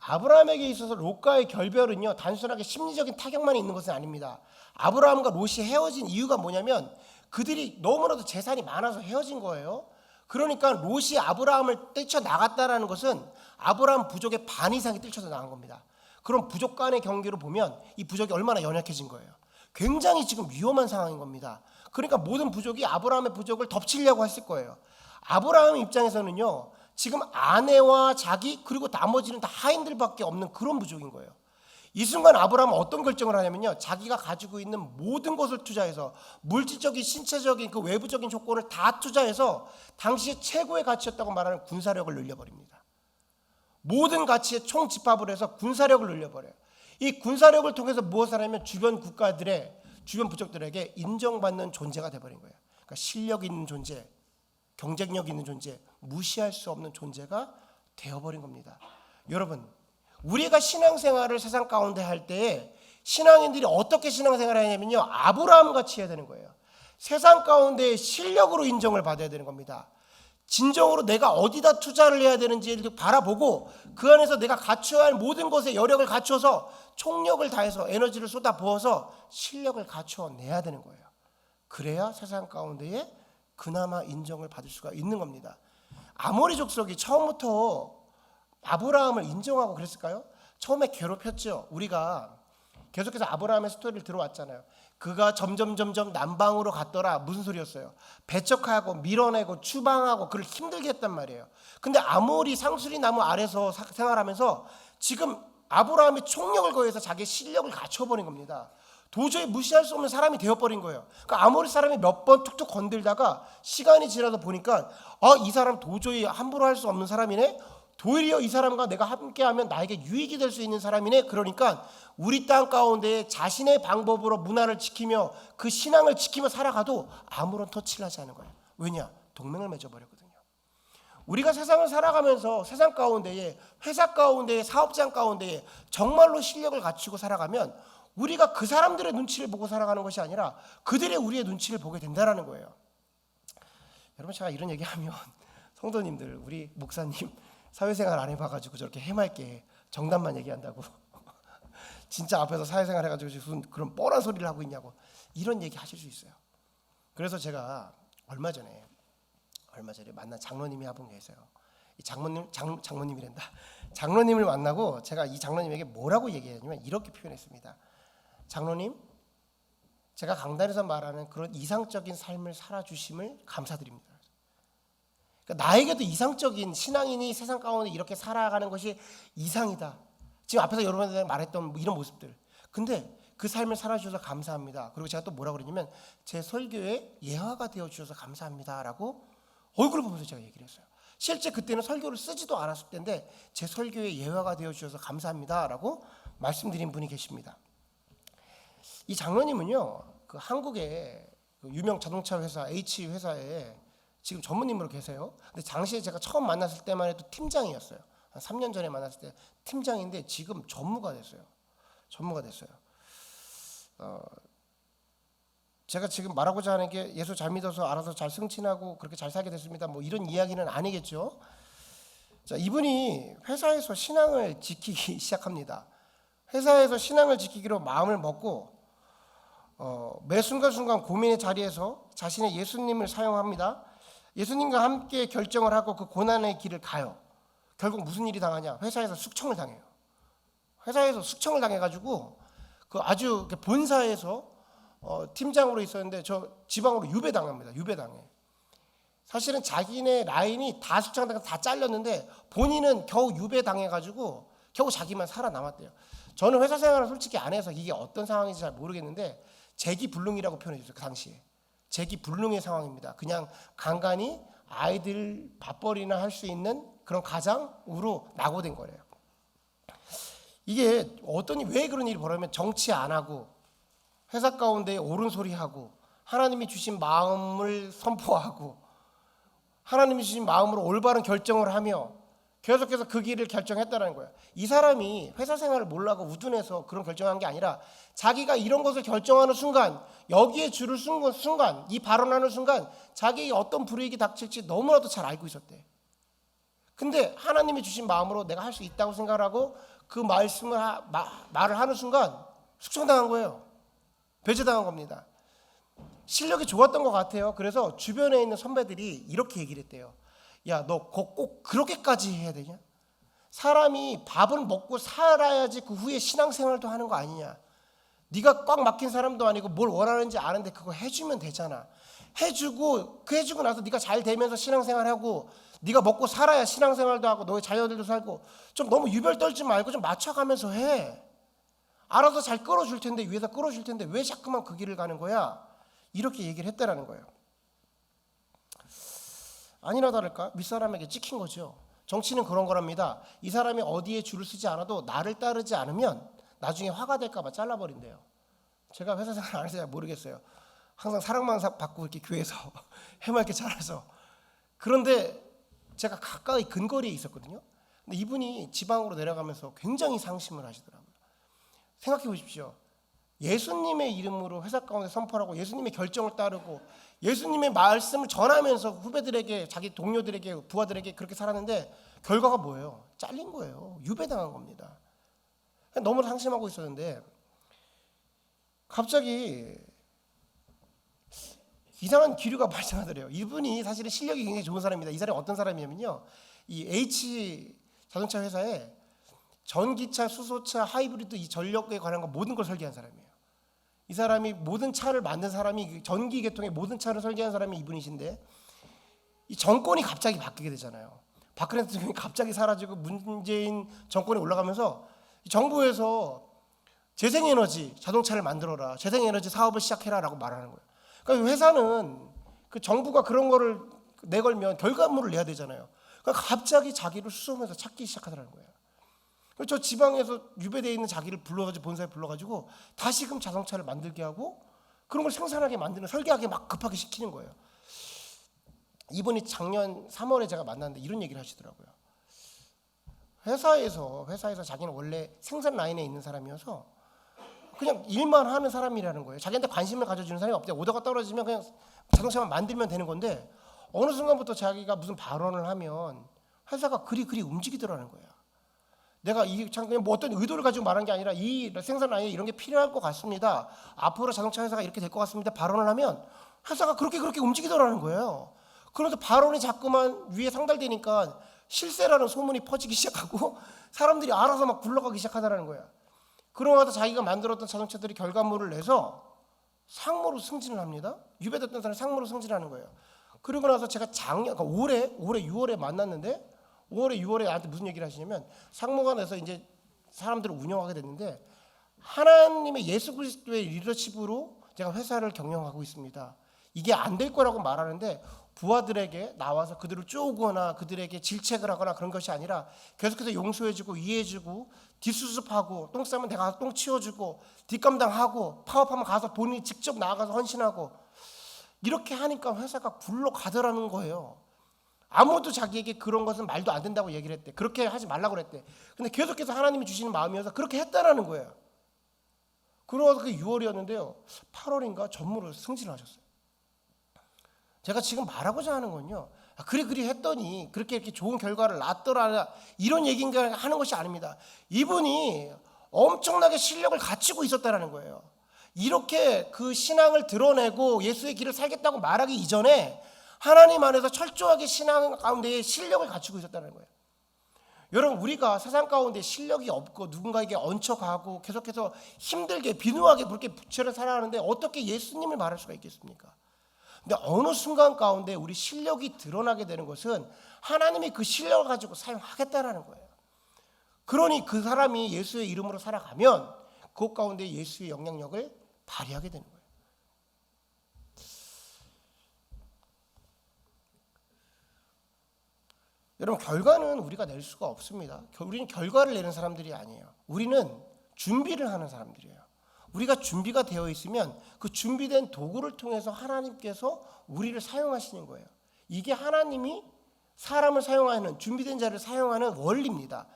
아브라함에게 있어서 롯과의 결별은요, 단순하게 심리적인 타격만 있는 것은 아닙니다. 아브라함과 롯이 헤어진 이유가 뭐냐면 그들이 너무나도 재산이 많아서 헤어진 거예요. 그러니까 롯이 아브라함을 뛰쳐나갔다라는 것은 아브라함 부족의 반 이상이 뛰쳐서 나간 겁니다. 그럼 부족 간의 경계로 보면 이 부족이 얼마나 연약해진 거예요. 굉장히 지금 위험한 상황인 겁니다. 그러니까 모든 부족이 아브라함의 부족을 덮치려고 했을 거예요. 아브라함 입장에서는요, 지금 아내와 자기 그리고 나머지는 다 하인들밖에 없는 그런 부족인 거예요. 이 순간 아브라함은 어떤 결정을 하냐면요, 자기가 가지고 있는 모든 것을 투자해서 물질적인 신체적인 그 외부적인 조건을 다 투자해서 당시 최고의 가치였다고 말하는 군사력을 늘려버립니다. 모든 가치에 총집합을 해서 군사력을 늘려버려요. 이 군사력을 통해서 무엇을 하냐면 주변 부족들에게 인정받는 존재가 돼버린 거예요. 그러니까 실력 있는 존재, 경쟁력 있는 존재, 무시할 수 없는 존재가 되어버린 겁니다. 여러분, 우리가 신앙생활을 세상 가운데 할 때에 신앙인들이 어떻게 신앙생활을 하냐면요, 아브라함 같이 해야 되는 거예요. 세상 가운데 실력으로 인정을 받아야 되는 겁니다. 진정으로 내가 어디다 투자를 해야 되는지를 바라보고 그 안에서 내가 갖춰야 할 모든 것에 여력을 갖춰서 총력을 다해서 에너지를 쏟아 부어서 실력을 갖춰내야 되는 거예요. 그래야 세상 가운데에 그나마 인정을 받을 수가 있는 겁니다. 아모리 족속이 처음부터 아브라함을 인정하고 그랬을까요? 처음에 괴롭혔죠. 우리가 계속해서 아브라함의 스토리를 들어왔잖아요. 그가 점점 남방으로 갔더라. 무슨 소리였어요? 배척하고 밀어내고 추방하고 그를 힘들게 했단 말이에요. 근데 아모리 상수리 나무 아래서 생활하면서 지금 아브라함이 총력을 거해서 자기의 실력을 갖춰버린 겁니다. 도저히 무시할 수 없는 사람이 되어버린 거예요. 그러니까 아모리 사람이 몇 번 툭툭 건들다가 시간이 지나서 보니까 이 사람 도저히 함부로 할 수 없는 사람이네. 도리어 이 사람과 내가 함께하면 나에게 유익이 될 수 있는 사람이네. 그러니까 우리 땅 가운데 자신의 방법으로 문화를 지키며 그 신앙을 지키며 살아가도 아무런 터치를 하지 않은 거예요. 왜냐? 동맹을 맺어버렸거든요. 우리가 세상을 살아가면서 세상 가운데에, 회사 가운데에, 사업장 가운데에 정말로 실력을 갖추고 살아가면 우리가 그 사람들의 눈치를 보고 살아가는 것이 아니라 그들의 우리의 눈치를 보게 된다는 거예요. 여러분, 제가 이런 얘기하면 성도님들, 우리 목사님 사회생활 안 해봐가지고 저렇게 해맑게 정답만 얘기한다고 진짜 앞에서 사회생활 해가지고 무슨 그런 뻔한 소리를 하고 있냐고 이런 얘기 하실 수 있어요. 그래서 제가 얼마 전에 만난 장로님이 한 분 계세요. 이 장모님이란다. 장로님을 만나고 제가 이 장로님에게 뭐라고 얘기했냐면 이렇게 표현했습니다. 장로님, 제가 강단에서 말하는 그런 이상적인 삶을 살아주심을 감사드립니다. 그러니까 나에게도 이상적인 신앙인이 세상 가운데 이렇게 살아가는 것이 이상이다. 지금 앞에서 여러분들 말했던 이런 모습들. 근데 그 삶을 살아주셔서 감사합니다. 그리고 제가 또 뭐라고 그러냐면 제 설교에 예화가 되어주셔서 감사합니다라고 얼굴을 보면서 제가 얘기를 했어요. 실제 그때는 설교를 쓰지도 않았을 때인데 제 설교에 예화가 되어주셔서 감사합니다라고 말씀드린 분이 계십니다. 이 장로님은요, 그 한국의 그 유명 자동차 회사 H 회사에 지금 전무님으로 계세요. 근데 당시에 제가 처음 만났을 때만 해도 팀장이었어요. 한 3년 전에 만났을 때 팀장인데 지금 전무가 됐어요. 제가 지금 말하고자 하는 게 예수 잘 믿어서 알아서 잘 승진하고 그렇게 잘 살게 됐습니다. 뭐 이런 이야기는 아니겠죠. 자, 이분이 회사에서 신앙을 지키기 시작합니다. 회사에서 신앙을 지키기로 마음을 먹고 매 순간순간 고민의 자리에서 자신의 예수님을 사용합니다. 예수님과 함께 결정을 하고 그 고난의 길을 가요. 결국 무슨 일이 당하냐? 회사에서 숙청을 당해요. 회사에서 숙청을 당해가지고 그 아주 본사에서 팀장으로 있었는데 저 지방으로 유배당합니다. 유배당해. 사실은 자기네 라인이 다 숙청당해서 다 잘렸는데 본인은 겨우 유배당해가지고 겨우 자기만 살아남았대요. 저는 회사 생활을 솔직히 안 해서 이게 어떤 상황인지 잘 모르겠는데 재기불능이라고 표현해 줬어요. 그 당시에. 재기불능의 상황입니다. 그냥 간간히 아이들 밥벌이나 할 수 있는 그런 가장으로 낙오된 거예요. 이게 왜 그런 일이 벌어지면 정치 안 하고 회사 가운데 옳은 소리 하고 하나님이 주신 마음을 선포하고 하나님이 주신 마음으로 올바른 결정을 하며 계속해서 그 길을 결정했다는 거예요. 이 사람이 회사 생활을 몰라고 우둔해서 그런 결정한 게 아니라 자기가 이런 것을 결정하는 순간, 여기에 줄을 쓴 순간, 이 발언하는 순간 자기에게 어떤 불이익이 닥칠지 너무나도 잘 알고 있었대. 근데 하나님이 주신 마음으로 내가 할 수 있다고 생각하고 그 말을 하는 순간 숙청당한 거예요. 배제당한 겁니다. 실력이 좋았던 것 같아요. 그래서 주변에 있는 선배들이 이렇게 얘기를 했대요. 야, 너 꼭 그렇게까지 해야 되냐? 사람이 밥은 먹고 살아야지 그 후에 신앙생활도 하는 거 아니냐? 네가 꽉 막힌 사람도 아니고 뭘 원하는지 아는데 그거 해주면 되잖아. 해주고 나서 네가 잘 되면서 신앙생활하고 네가 먹고 살아야 신앙생활도 하고 너의 자녀들도 살고 좀 너무 유별 떨지 말고 좀 맞춰가면서 해. 알아서 잘 끌어줄 텐데 위에다 끌어줄 텐데 왜 자꾸만 그 길을 가는 거야? 이렇게 얘기를 했다라는 거예요. 아니나 다를까 윗사람에게 찍힌 거죠. 정치는 그런 거랍니다. 이 사람이 어디에 줄을 서지 않아도 나를 따르지 않으면 나중에 화가 될까 봐 잘라버린대요. 제가 회사 생활 안 해서 잘 모르겠어요. 항상 사랑만 받고 이렇게 교회에서 해맑게 자라서. 그런데 제가 가까이 근거리에 있었거든요. 근데 이분이 지방으로 내려가면서 굉장히 상심을 하시더라고요. 생각해 보십시오. 예수님의 이름으로 회사 가운데 선포하고 예수님의 결정을 따르고 예수님의 말씀을 전하면서 후배들에게 자기 동료들에게 부하들에게 그렇게 살았는데 결과가 뭐예요? 잘린 거예요. 유배당한 겁니다. 너무 상심하고 있었는데 갑자기 이상한 기류가 발생하더래요. 이분이 사실은 실력이 굉장히 좋은 사람입니다. 이 사람이 어떤 사람이냐면요, 이 H 자동차 회사에 전기차, 수소차, 하이브리드 이 전력에 관한 거 모든 걸 설계한 사람이에요. 이 사람이 모든 차를 만든 사람이 전기 계통의 모든 차를 설계한 사람이 이분이신데 이 정권이 갑자기 바뀌게 되잖아요. 박근혜 대통령이 갑자기 사라지고 문재인 정권이 올라가면서 정부에서 재생에너지 자동차를 만들어라, 재생에너지 사업을 시작해라라고 말하는 거예요. 그러니까 회사는 그 정부가 그런 거를 내걸면 결과물을 내야 되잖아요. 그러니까 갑자기 자기를 수소문해서 찾기 시작하더라는 거예요. 저 지방에서 유배되어 있는 자기를 불러가지고 본사에 불러가지고 다시금 자동차를 만들게 하고 그런 걸 생산하게 만드는 설계하게 막 급하게 시키는 거예요. 이분이 작년 3월에 제가 만났는데 이런 얘기를 하시더라고요. 회사에서 자기는 원래 생산 라인에 있는 사람이어서 그냥 일만 하는 사람이라는 거예요. 자기한테 관심을 가져주는 사람이 없대. 오더가 떨어지면 그냥 자동차만 만들면 되는 건데 어느 순간부터 자기가 무슨 발언을 하면 회사가 그리 움직이더라는 거예요. 내가 그냥 뭐 어떤 의도를 가지고 말한 게 아니라 이 생산 라인에 이런 게 필요할 것 같습니다. 앞으로 자동차 회사가 이렇게 될 것 같습니다. 발언을 하면 회사가 그렇게 움직이더라는 거예요. 그래서 발언이 자꾸만 위에 상달되니까 실세라는 소문이 퍼지기 시작하고 사람들이 알아서 막 굴러가기 시작하더라는 거야. 그러다가 자기가 만들었던 자동차들이 결과물을 내서 상무로 승진을 합니다. 유배됐던 사람이 상무로 승진하는 거예요. 그러고 나서 제가 그러니까 올해 6월에 만났는데 5월에 6월에 나한테 무슨 얘기를 하시냐면 상무가 돼서 이제 사람들을 운영하게 됐는데 하나님의 예수 그리스도의 리더십으로 제가 회사를 경영하고 있습니다. 이게 안 될 거라고 말하는데 부하들에게 나와서 그들을 쪼거나 그들에게 질책을 하거나 그런 것이 아니라 계속해서 용서해주고 이해해주고 뒷수습하고 똥 싸면 내가 가서 똥 치워주고 뒷감당하고 파업하면 가서 본인이 직접 나가서 헌신하고 이렇게 하니까 회사가 굴러가더라는 거예요. 아무도 자기에게 그런 것은 말도 안 된다고 얘기를 했대. 그렇게 하지 말라고 그랬대. 근데 계속해서 하나님이 주시는 마음이어서 그렇게 했다라는 거예요. 그러고서 그게 6월이었는데요. 8월인가 전무로 승진을 하셨어요. 제가 지금 말하고자 하는 건요. 그리 했더니 그렇게 좋은 결과를 낳더라 이런 얘기인가 하는 것이 아닙니다. 이분이 엄청나게 실력을 갖추고 있었다라는 거예요. 이렇게 그 신앙을 드러내고 예수의 길을 살겠다고 말하기 이전에 하나님 안에서 철저하게 신앙 가운데에 실력을 갖추고 있었다는 거예요. 여러분 우리가 세상 가운데 실력이 없고 누군가에게 얹혀가고 계속해서 힘들게 비누하게 그렇게 부처를 살아가는데 어떻게 예수님을 말할 수가 있겠습니까? 근데 어느 순간 가운데 우리 실력이 드러나게 되는 것은 하나님이 그 실력을 가지고 사용하겠다라는 거예요. 그러니 그 사람이 예수의 이름으로 살아가면 그것 가운데 예수의 영향력을 발휘하게 되는 거예요. 여러분 결과는 우리가 낼 수가 없습니다. 우리는 결과를 내는 사람들이 아니에요. 우리는 준비를 하는 사람들이에요. 우리가 준비가 되어 있으면 그 준비된 도구를 통해서 하나님께서 우리를 사용하시는 거예요. 이게 하나님이 사람을 사용하는 준비된 자를 사용하는 원리입니다.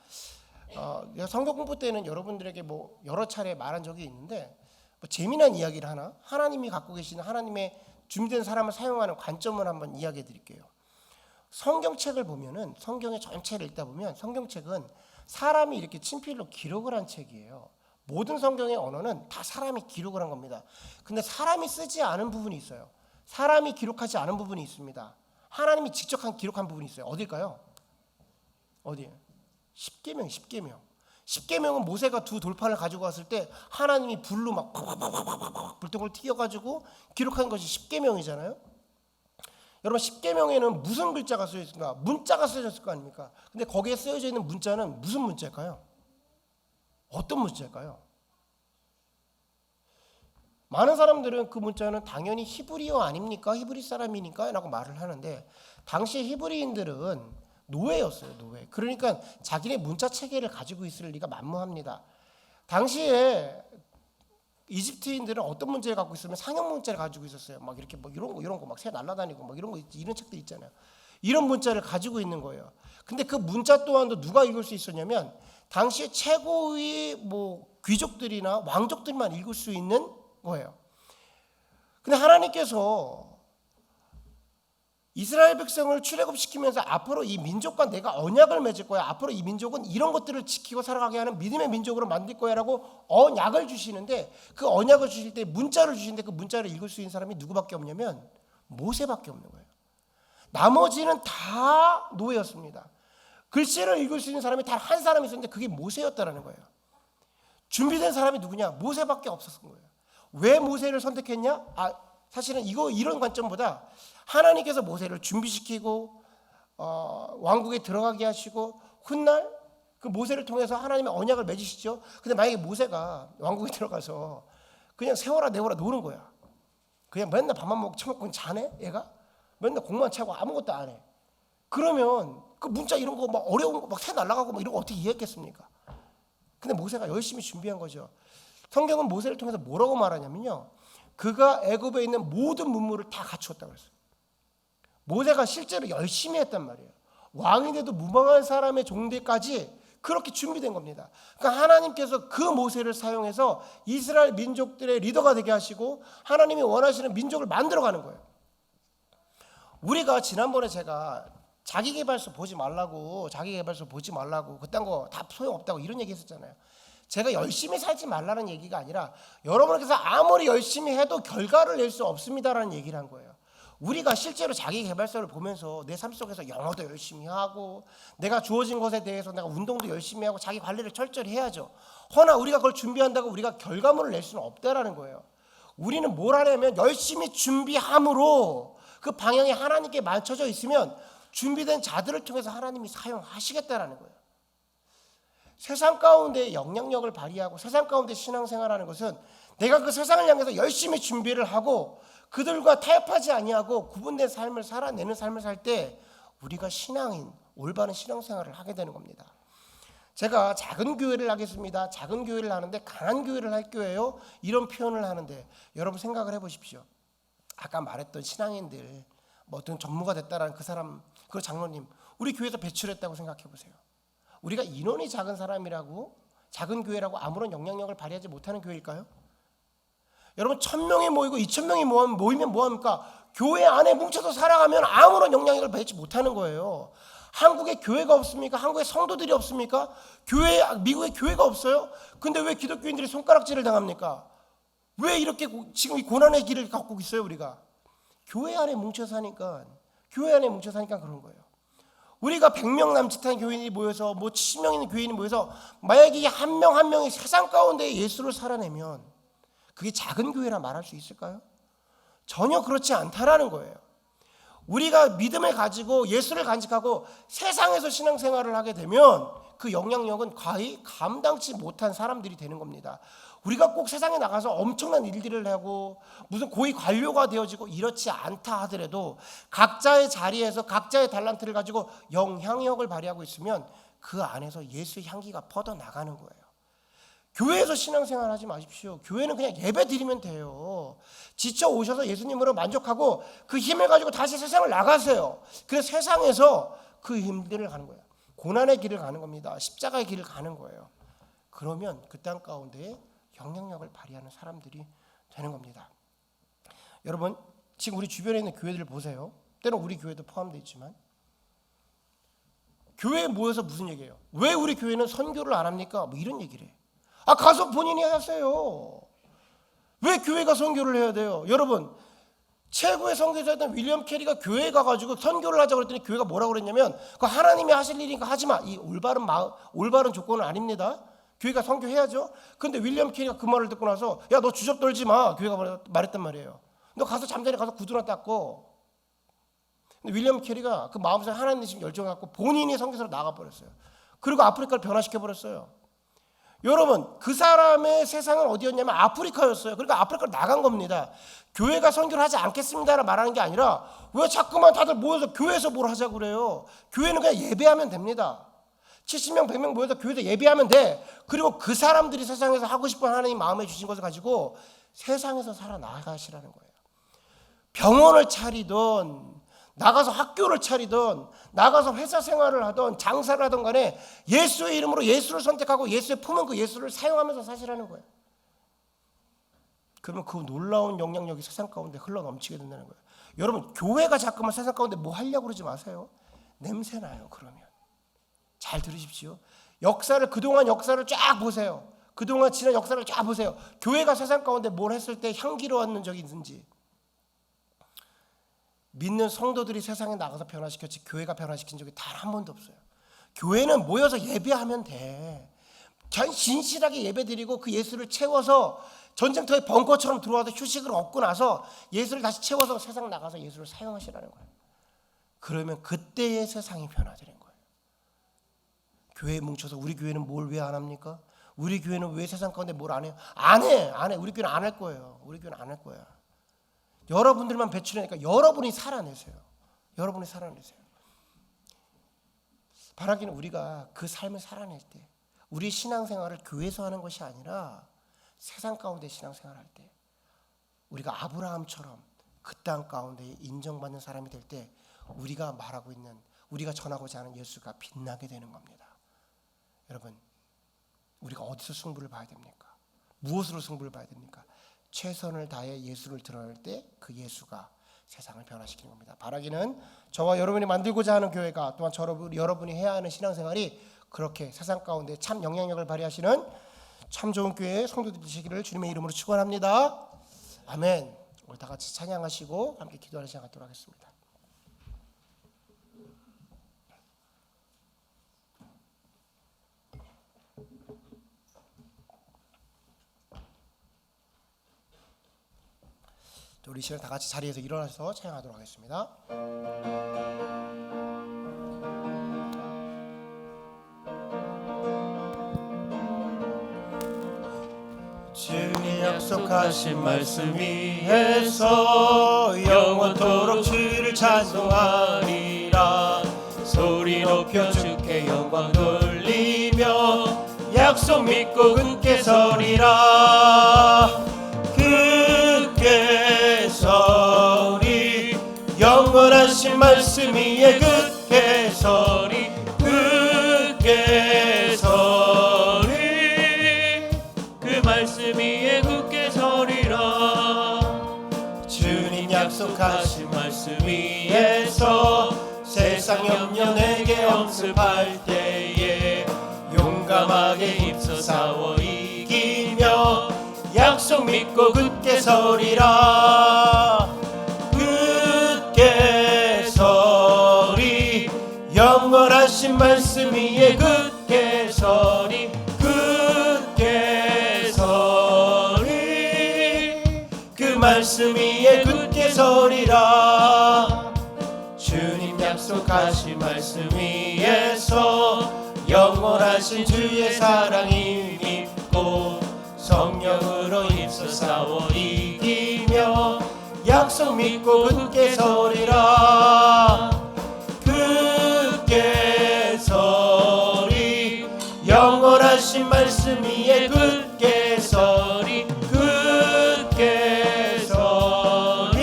성경 공부 때는 여러분들에게 뭐 여러 차례 말한 적이 있는데 뭐 재미난 이야기를 하나 하나님이 갖고 계시는 하나님의 준비된 사람을 사용하는 관점을 한번 이야기해 드릴게요. 성경책을 보면은 성경의 전체를 읽다 보면 성경책은 사람이 이렇게 친필로 기록을 한 책이에요. 모든 성경의 언어는 다 사람이 기록을 한 겁니다. 근데 사람이 쓰지 않은 부분이 있어요. 사람이 기록하지 않은 부분이 있습니다. 하나님이 직접 기록한 부분이 있어요. 어딜까요? 어디예요? 십계명. 십계명은 모세가 두 돌판을 가지고 왔을 때 하나님이 불로 막 불똥을 튀겨가지고 기록한 것이 십계명이잖아요. 여러분 십계명에는 무슨 글자가 쓰여 있습니까? 문자가 쓰여졌을 거 아닙니까? 근데 거기에 쓰여져 있는 문자는 무슨 문자일까요? 어떤 문자일까요? 많은 사람들은 그 문자는 당연히 히브리어 아닙니까? 히브리 사람이니까 라고 말을 하는데 당시 히브리인들은 노예였어요. 노예. 그러니까 자기네 문자 체계를 가지고 있을 리가 만무합니다. 당시에 이집트인들은 어떤 문제를 갖고 있으면 상형 문자를 가지고 있었어요. 막 이렇게 뭐 이런 거 막 새 날아다니고 막 이런 거 이런 책들 있잖아요. 이런 문자를 가지고 있는 거예요. 근데 그 문자 또한도 누가 읽을 수 있었냐면 당시 최고의 뭐 귀족들이나 왕족들만 읽을 수 있는 거예요. 근데 하나님께서 이스라엘 백성을 출애굽시키면서 앞으로 이 민족과 내가 언약을 맺을 거야. 앞으로 이 민족은 이런 것들을 지키고 살아가게 하는 믿음의 민족으로 만들 거야라고 언약을 주시는데 그 언약을 주실 때 문자를 주시는데 그 문자를 읽을 수 있는 사람이 누구밖에 없냐면 모세밖에 없는 거예요. 나머지는 다 노예였습니다. 글씨를 읽을 수 있는 사람이 단 한 사람이 있었는데 그게 모세였다라는 거예요. 준비된 사람이 누구냐? 모세밖에 없었던 거예요. 왜 모세를 선택했냐? 사실은 이런 관점보다 하나님께서 모세를 준비시키고 왕국에 들어가게 하시고 훗날 그 모세를 통해서 하나님의 언약을 맺으시죠. 근데 만약에 모세가 왕국에 들어가서 그냥 세워라 내워라 노는 거야. 그냥 맨날 밥만 먹고 처먹고 자네 얘가 맨날 공만 차고 아무것도 안 해. 그러면 그 문자 이런 거 막 어려운 거 막 새 날아가고 막 이런 거 어떻게 이해했겠습니까? 근데 모세가 열심히 준비한 거죠. 성경은 모세를 통해서 뭐라고 말하냐면요. 그가 애굽에 있는 모든 문물을 다 갖추었다고 그랬어요. 모세가 실제로 열심히 했단 말이에요. 왕인데도 무방한 사람의 종대까지 그렇게 준비된 겁니다. 그러니까 하나님께서 그 모세를 사용해서 이스라엘 민족들의 리더가 되게 하시고 하나님이 원하시는 민족을 만들어가는 거예요. 우리가 지난번에 제가 자기계발서 보지 말라고 그딴 거 다 소용없다고 이런 얘기 했었잖아요. 제가 열심히 살지 말라는 얘기가 아니라 여러분께서 아무리 열심히 해도 결과를 낼 수 없습니다라는 얘기를 한 거예요. 우리가 실제로 자기계발서를 보면서 내 삶 속에서 영어도 열심히 하고 내가 주어진 것에 대해서 내가 운동도 열심히 하고 자기 관리를 철저히 해야죠. 허나 우리가 그걸 준비한다고 우리가 결과물을 낼 수는 없다라는 거예요. 우리는 뭘 하냐면 열심히 준비함으로 그 방향이 하나님께 맞춰져 있으면 준비된 자들을 통해서 하나님이 사용하시겠다라는 거예요. 세상 가운데 영향력을 발휘하고 세상 가운데 신앙생활하는 것은 내가 그 세상을 향해서 열심히 준비를 하고 그들과 타협하지 아니하고 구분된 삶을 살아내는 삶을 살 때 우리가 신앙인, 올바른 신앙생활을 하게 되는 겁니다. 제가 작은 교회를 하겠습니다. 작은 교회를 하는데 강한 교회를 할 거예요. 이런 표현을 하는데 여러분 생각을 해보십시오. 아까 말했던 신앙인들 뭐 어떤 전무가 됐다라는 그 사람, 그 장로님 우리 교회에서 배출했다고 생각해 보세요. 우리가 인원이 작은 사람이라고 작은 교회라고 아무런 영향력을 발휘하지 못하는 교회일까요? 여러분 1000명이 모이고 2000명이 모이면 뭐합니까? 교회 안에 뭉쳐서 살아가면 아무런 영향력을 발휘하지 못하는 거예요. 한국에 교회가 없습니까? 한국에 성도들이 없습니까? 미국에 교회가 없어요? 근데 왜 기독교인들이 손가락질을 당합니까? 왜 이렇게 지금 이 고난의 길을 갖고 있어요 우리가? 교회 안에 뭉쳐 사니까 그런 거예요. 우리가 100명 남짓한 교인이 모여서 뭐 70명 있는 교인이 모여서 만약에 한 명 한 명이 세상 가운데 예수를 살아내면 그게 작은 교회라 말할 수 있을까요? 전혀 그렇지 않다라는 거예요. 우리가 믿음을 가지고 예수를 간직하고 세상에서 신앙생활을 하게 되면 그 영향력은 거의 감당치 못한 사람들이 되는 겁니다. 우리가 꼭 세상에 나가서 엄청난 일들을 하고 무슨 고위 관료가 되어지고 이렇지 않다 하더라도 각자의 자리에서 각자의 달란트를 가지고 영향력을 발휘하고 있으면 그 안에서 예수의 향기가 퍼져나가는 거예요. 교회에서 신앙생활 하지 마십시오. 교회는 그냥 예배 드리면 돼요. 지쳐 오셔서 예수님으로 만족하고 그 힘을 가지고 다시 세상을 나가세요. 그래서 세상에서 그 힘들을 가는 거예요. 고난의 길을 가는 겁니다. 십자가의 길을 가는 거예요. 그러면 그 땅 가운데 영향력을 발휘하는 사람들이 되는 겁니다. 여러분 지금 우리 주변에 있는 교회들을 보세요. 때론 우리 교회도 포함되어 있지만 교회에 모여서 무슨 얘기예요? 왜 우리 교회는 선교를 안 합니까? 뭐 이런 얘기를 해요. 가서 본인이 하세요. 왜 교회가 선교를 해야 돼요? 여러분 최고의 선교사였던 윌리엄 캐리가 교회에 가가지고 선교를 하자고 그랬더니 교회가 뭐라고 그랬냐면 그 하나님이 하실 일이니까 하지마. 이 올바른 조건은 아닙니다. 교회가 선교해야죠. 근데 윌리엄 캐리가 그 말을 듣고 나서 야 너 주접 떨지 마. 교회가 말했단 말이에요. 너 가서 잠자리 가서 구두나 닦고. 근데 윌리엄 캐리가 그 마음속에 하나님 되신 열정을 갖고 본인이 선교사로 나가버렸어요. 그리고 아프리카를 변화시켜버렸어요. 여러분 그 사람의 세상은 어디였냐면 아프리카였어요. 그러니까 아프리카로 나간 겁니다. 교회가 선교를 하지 않겠습니다라 말하는 게 아니라 왜 자꾸만 다들 모여서 교회에서 뭘 하자고 그래요. 교회는 그냥 예배하면 됩니다. 70명 100명 모여서 교회에서 예배하면 돼. 그리고 그 사람들이 세상에서 하고 싶은 하나님 마음에 주신 것을 가지고 세상에서 살아나가시라는 거예요. 병원을 차리든 나가서 학교를 차리든 나가서 회사 생활을 하든 장사를 하든 간에 예수의 이름으로 예수를 선택하고 예수의 품은 그 예수를 사용하면서 사시라는 거예요. 그러면 그 놀라운 영향력이 세상 가운데 흘러넘치게 된다는 거예요. 여러분 교회가 자꾸만 세상 가운데 뭐 하려고 그러지 마세요. 냄새나요. 그러면 잘 들으십시오. 그동안 역사를 쫙 보세요. 그동안 지난 역사를 쫙 보세요. 교회가 세상 가운데 뭘 했을 때 향기로웠는 적이 있는지. 믿는 성도들이 세상에 나가서 변화시켰지 교회가 변화시킨 적이 단 한 번도 없어요. 교회는 모여서 예배하면 돼. 진실하게 예배드리고 그 예수를 채워서 전쟁터에 벙커처럼 들어와서 휴식을 얻고 나서 예수를 다시 채워서 세상 나가서 예수를 사용하시라는 거예요. 그러면 그때의 세상이 변화되는 거예요. 교회에 뭉쳐서 우리 교회는 뭘 왜 안 합니까? 우리 교회는 왜 세상 가운데 뭘 안 해요? 안 해. 우리 교회는 안 할 거예요. 우리 교회는 안 할 거야. 여러분들만 배출하니까 여러분이 살아내세요. 여러분이 살아내세요. 바라기는 우리가 그 삶을 살아낼 때 우리 신앙생활을 교회에서 하는 것이 아니라 세상 가운데 신앙생활할 때 우리가 아브라함처럼 그 땅 가운데 인정받는 사람이 될 때 우리가 말하고 있는, 우리가 전하고자 하는 예수가 빛나게 되는 겁니다. 여러분, 우리가 어디서 승부를 봐야 됩니까? 무엇으로 승부를 봐야 됩니까? 최선을 다해 예수를 드러낼 때 그 예수가 세상을 변화시키는 겁니다. 바라기는 저와 여러분이 만들고자 하는 교회가, 또한 여러분이 해야 하는 신앙생활이 그렇게 세상 가운데 참 영향력을 발휘하시는 참 좋은 교회의 성도들 되시기를 주님의 이름으로 축원합니다. 아멘. 우리 다 같이 찬양하시고 함께 기도하는 시간 갖도록 하겠습니다. 우리 시간 다 같이 자리에서 일어나서 찬양하도록 하겠습니다. 주님 약속하신 말씀 위에서 영원토록 주를 찬송하리라. 소리 높여 주께 영광 돌리며 약속 믿고 굳게 서리라. 굳게 서리, 영원하신 말씀 위에 굳게 서리, 굳게 서리, 그 말씀 위에 굳게 서리라. 주님 약속하신 말씀 위에서 세상 염려 내게 엄습할 때에 용감하게 힘써 싸워 이기며 약속 믿고 굳게 서리라. 굳게 서리, 영원하신 말씀 위에 굳게 서리, 굳게 서리, 그 말씀 위에 굳게 서리라. 주님 약속하신 말씀 위에서 영원하신 주의 사랑이 믿고 성령으로 힘써 싸워 이기며 약속 믿고 굳게 서리라. 굳게 서리, 영원하신 말씀 위에 굳게 서리, 굳게 서리,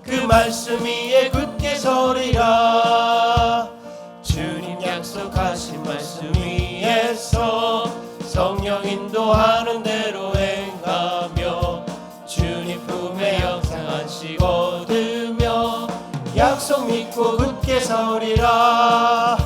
그 말씀 위에 굳게 서리라. 주님 약속하신 말씀 위에서 성령 인도하는 대로 행하며 주님 품에 영생 안식 얻으며 약속 믿고 굳게 서리라.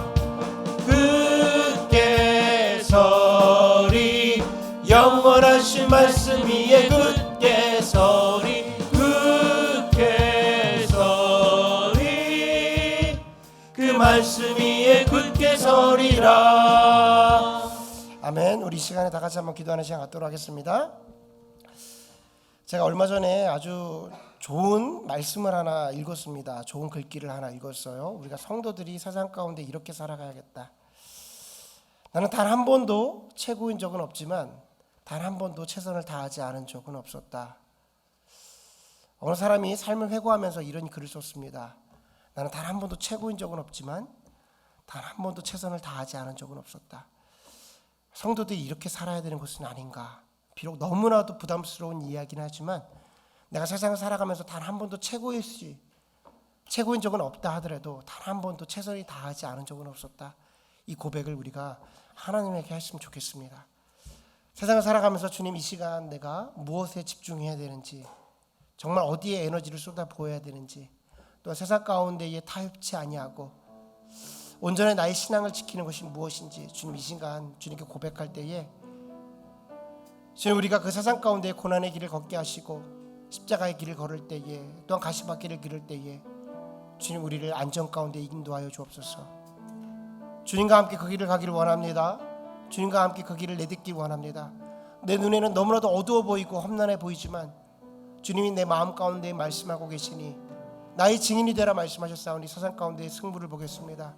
굳게 서리, 영원하신 말씀 위에 굳게 서리, 굳게 서리, 그 말씀 위에 굳게 서리라. 아멘. 우리 시간에 다 같이 한번 기도하는 시간 갖도록 하겠습니다. 제가 얼마 전에 아주 좋은 말씀을 하나 읽었습니다. 좋은 글귀를 하나 읽었어요. 우리가 성도들이 세상 가운데 이렇게 살아가야겠다. 나는 단 한 번도 최고인 적은 없지만 단 한 번도 최선을 다하지 않은 적은 없었다. 어느 사람이 삶을 회고하면서 이런 글을 썼습니다. 나는 단 한 번도 최고인 적은 없지만 단 한 번도 최선을 다하지 않은 적은 없었다. 성도들이 이렇게 살아야 되는 것은 아닌가. 비록 너무나도 부담스러운 이야기는 하지만 내가 세상을 살아가면서 단 한 번도 최고인 적은 없다 하더라도 단 한 번도 최선을 다하지 않은 적은 없었다. 이 고백을 우리가 하나님에게 했으면 좋겠습니다. 세상을 살아가면서 주님, 이 시간 내가 무엇에 집중해야 되는지, 정말 어디에 에너지를 쏟아부어야 되는지, 또 세상 가운데에 타협치 아니하고 온전히 나의 신앙을 지키는 것이 무엇인지 주님, 이 시간 주님께 고백할 때에 주님, 우리가 그 세상 가운데 고난의 길을 걷게 하시고 십자가의 길을 걸을 때에, 또한 가시밭길을 기를 때에 주님, 우리를 안전 가운데 인도하여 주옵소서. 주님과 함께 그 길을 가기를 원합니다. 주님과 함께 그 길을 내딛기 원합니다. 내 눈에는 너무나도 어두워 보이고 험난해 보이지만 주님이 내 마음 가운데 말씀하고 계시니 나의 증인이 되라 말씀하셨사오니 세상 가운데 승부를 보겠습니다.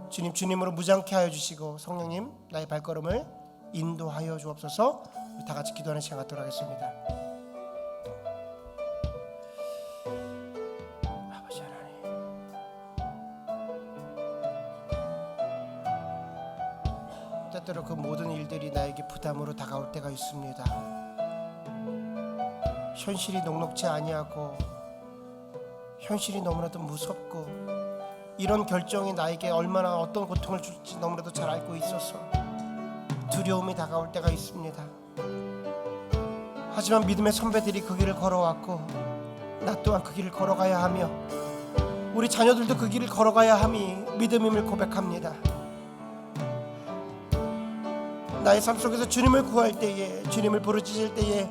주님, 주님으로 무장케 하여 주시고 성령님, 나의 발걸음을 인도하여 주옵소서. 우리 다 같이 기도하는 시간 갖도록 하겠습니다. 아버지 하나님, 때때로 그 모든 일들이 나에게 부담으로 다가올 때가 있습니다. 현실이 녹록지 아니하고 현실이 너무나도 무섭고 이런 결정이 나에게 얼마나 어떤 고통을 줄지 너무나도 잘 알고 있어서 두려움이 다가올 때가 있습니다. 하지만 믿음의 선배들이 그 길을 걸어왔고 나 또한 그 길을 걸어가야 하며 우리 자녀들도 그 길을 걸어가야 함이 믿음임을 고백합니다. 나의 삶 속에서 주님을 구할 때에, 주님을 부르짖을 때에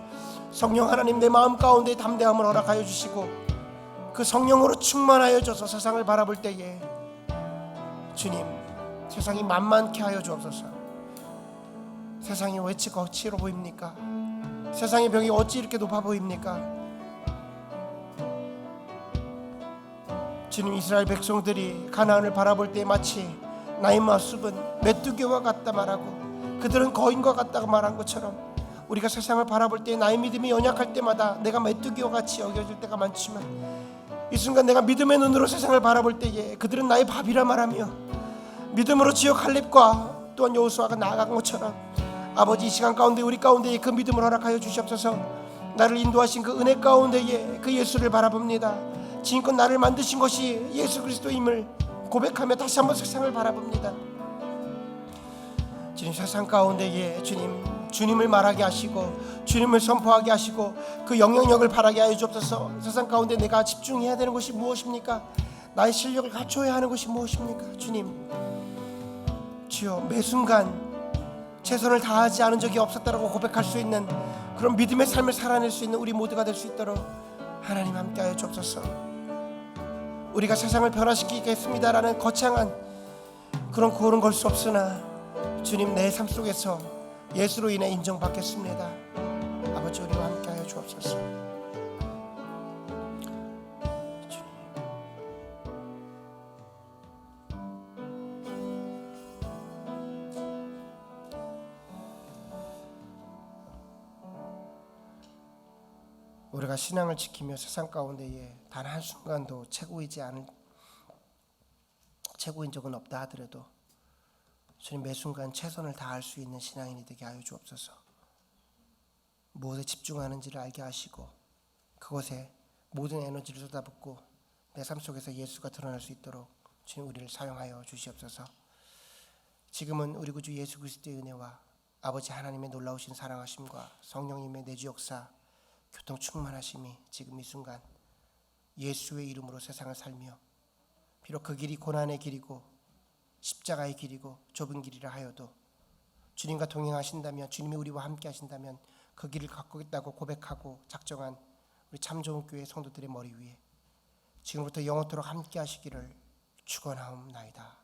성령 하나님 내 마음 가운데 담대함을 허락하여 주시고 그 성령으로 충만하여 줘서 세상을 바라볼 때에 주님, 세상이 만만케 하여 주옵소서. 세상이 왜 거칠어 보입니까? 세상의 벽이 어찌 이렇게 높아 보입니까? 주님, 이스라엘 백성들이 가나안을 바라볼 때 마치 나의 모습은 메뚜기와 같다 말하고 그들은 거인과 같다고 말한 것처럼 우리가 세상을 바라볼 때 나의 믿음이 연약할 때마다 내가 메뚜기와 같이 여겨질 때가 많지만 이 순간 내가 믿음의 눈으로 세상을 바라볼 때에 그들은 나의 밥이라 말하며 믿음으로 지역 할렙과 또한 여호수아가 나아간 것처럼 아버지, 이 시간 가운데 우리 가운데에 그 믿음을 허락하여 주시옵소서. 나를 인도하신 그 은혜 가운데에 그 예수를 바라봅니다. 지금껏 나를 만드신 것이 예수 그리스도임을 고백하며 다시 한번 세상을 바라봅니다. 주님, 세상 가운데에 주님을 말하게 하시고 주님을 선포하게 하시고 그 영향력을 바라게 하여 주옵소서. 세상 가운데 내가 집중해야 되는 것이 무엇입니까? 나의 실력을 갖춰야 하는 것이 무엇입니까? 주님, 주여, 매 순간 최선을 다하지 않은 적이 없었다라고 고백할 수 있는 그런 믿음의 삶을 살아낼 수 있는 우리 모두가 될 수 있도록 하나님 함께하여 주옵소서. 우리가 세상을 변화시키겠습니다라는 거창한 그런 구호는 걸 수 없으나 주님, 내 삶 속에서 예수로 인해 인정받겠습니다. 아버지, 우리와 함께하여 주옵소서. 우리가 신앙을 지키며 세상 가운데에 단 한순간도 최고인 적은 없다 하더라도 주님, 매 순간 최선을 다할 수 있는 신앙인이 되게 하여 주옵소서. 무엇에 집중하는지를 알게 하시고 그것에 모든 에너지를 쏟아붓고 내 삶 속에서 예수가 드러날 수 있도록 주님, 우리를 사용하여 주시옵소서. 지금은 우리 구주 예수 그리스도의 은혜와 아버지 하나님의 놀라우신 사랑하심과 성령님의 내주 역사, 교통 충만하심이 지금 이 순간 예수의 이름으로 세상을 살며 비록 그 길이 고난의 길이고 십자가의 길이고 좁은 길이라 하여도 주님과 동행하신다면, 주님이 우리와 함께 하신다면 그 길을 걷겠다고 고백하고 작정한 우리 참 좋은 교회 성도들의 머리 위에 지금부터 영원토록 함께 하시기를 축원하옵나이다.